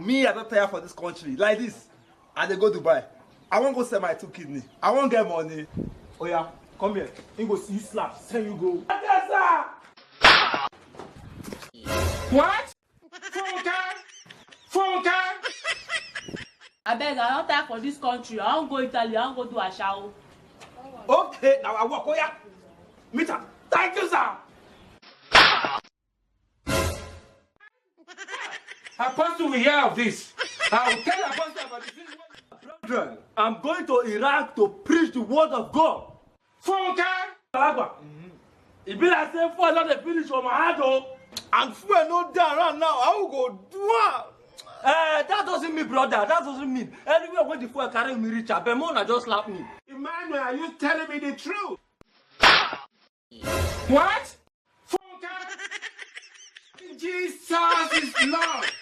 Me, I don't tire for this country. Like this, I dey go Dubai. I won't go sell my 2 kidney. I won't get money. Oh yeah, come here. He go see you slap. Send you go. Yes, sir. What? Funke! I beg, I don't tire for this country. I won't go Italy. I won't go do Ashao. Okay, now I walk. Oh yeah. Meet her. Thank you, sir. Apostle will hear of this. I will tell Apostle about this. Brethren, I'm going to Iraq to preach the word of God. Funke! It be like saying fuel not dey finish for my hand o. And fuel no dey around now. I will go do am. That doesn't mean, brother. That doesn't mean. Anywhere when the fuel carry me reach, Abemona just slap me. Emmanuel, are you telling me the truth? What? Jesus is Lord.